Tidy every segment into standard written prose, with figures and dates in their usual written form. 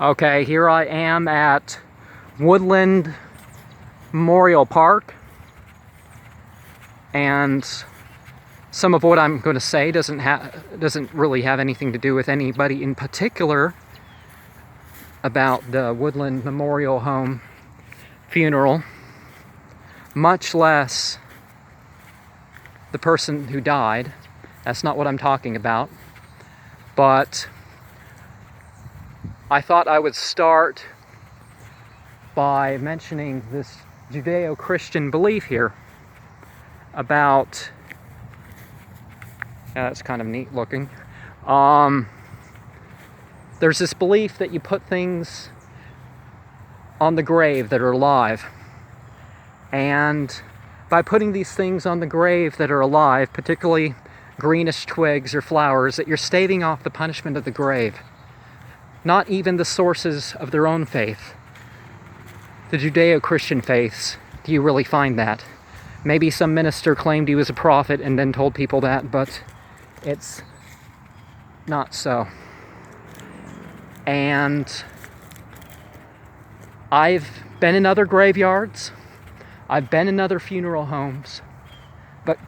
Okay, here I am at Woodland Memorial Park, and some of what I'm going to say doesn't really have anything to do with anybody in particular about the Woodland Memorial Home funeral, much less the person who died. That's not what I'm talking about. But I thought I would start by mentioning this Judeo-Christian belief here about, yeah, that's kind of neat looking. There's this belief that you put things on the grave that are alive, and by putting these things on the grave that are alive, particularly greenish twigs or flowers, that you're staving off the punishment of the grave. Not even the sources of their own faith. The Judeo-Christian faiths, do you really find that? Maybe some minister claimed he was a prophet and then told people that, but it's not so. And I've been in other graveyards, I've been in other funeral homes, but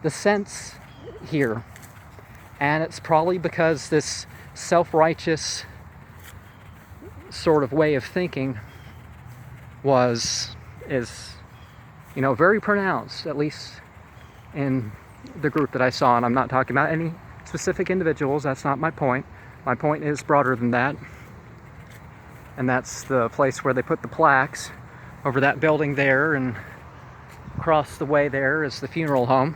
the sense here, and it's probably because this self-righteous sort of way of thinking is very pronounced, at least in the group that I saw. And I'm not talking about any specific individuals, that's not my point. My point is broader than that, and that's the place where they put the plaques over that building there, and across the way there is the funeral home.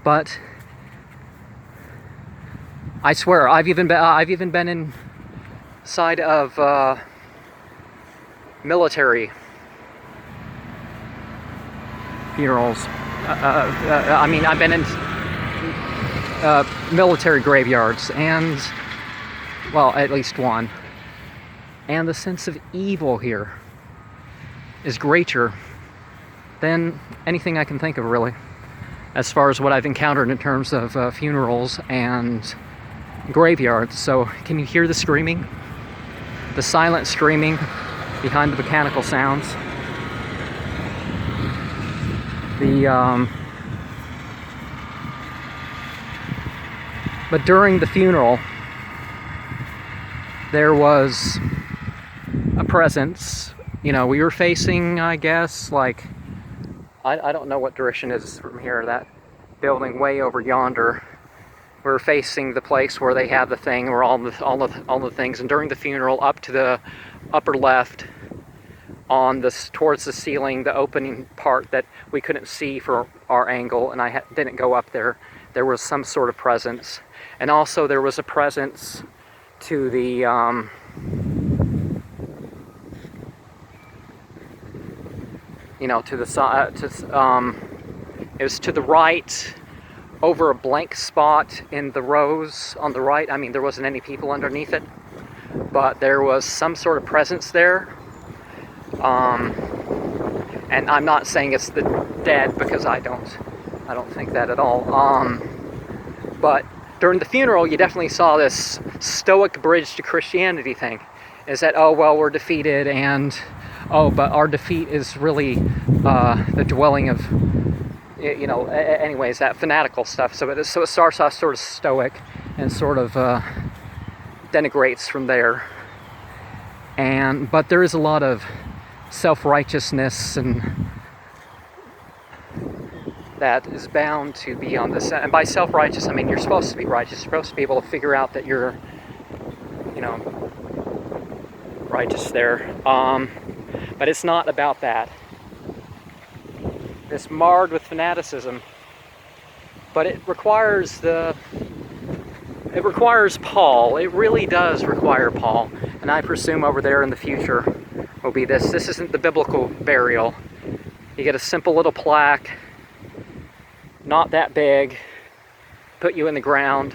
But I swear, I've even been inside of military funerals. I've been in military graveyards, and, well, at least one. And the sense of evil here is greater than anything I can think of, really, as far as what I've encountered in terms of funerals and graveyards. So, can you hear the screaming? The silent screaming behind the mechanical sounds. But during the funeral, there was a presence. We were facing, I guess, like, I don't know what direction it is from here, that building way over yonder. We're facing the place where they have the thing, where all the things, and during the funeral, up to the upper left, towards the ceiling, the opening part that we couldn't see for our angle, and I didn't go up there. There was some sort of presence, and also there was a presence to the to the side. It was to the right, over a blank spot in the rows on the right. There wasn't any people underneath it, but there was some sort of presence there. And I'm not saying it's the dead, because I don't think that at all. But during the funeral, you definitely saw this stoic bridge to Christianity thing. Is that, oh, well, we're defeated, and but our defeat is really the dwelling of, anyways, that fanatical stuff. So it starts off sort of stoic and sort of denigrates from there. But there is a lot of self-righteousness, and that is bound to be on this. And by self-righteous, you're supposed to be righteous. You're supposed to be able to figure out that you're, righteous there. But it's not about that. It's marred with fanaticism. But it requires Paul. It really does require Paul. And I presume over there in the future will be this. This isn't the biblical burial. You get a simple little plaque, not that big, put you in the ground,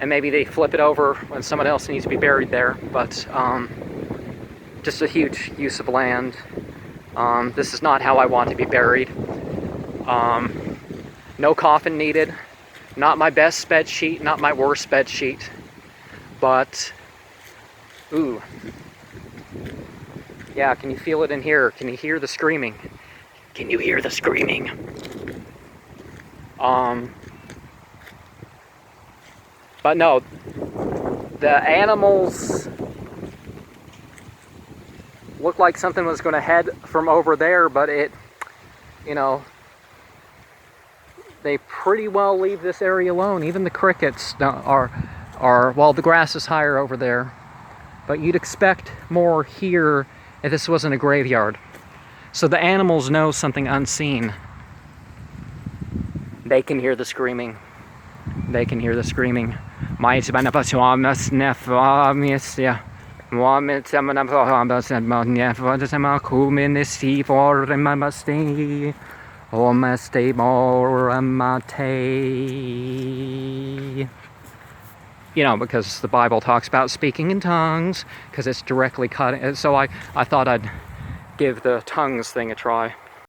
and maybe they flip it over when someone else needs to be buried there. But just a huge use of land. This is not how I want to be buried. No coffin needed. Not my best bed sheet, not my worst bed sheet. But Ooh. Yeah, can you feel it in here? Can you hear the screaming? Can you hear the screaming? But no, the animals looked like something was going to head from over there, but it, you know, they pretty well leave this area alone. Even the crickets are, well, the grass is higher over there, but you'd expect more here if this wasn't a graveyard. So the animals know something unseen. They can hear the screaming. They can hear the screaming. You know, because the Bible talks about speaking in tongues, because it's directly cut. So I thought I'd give the tongues thing a try.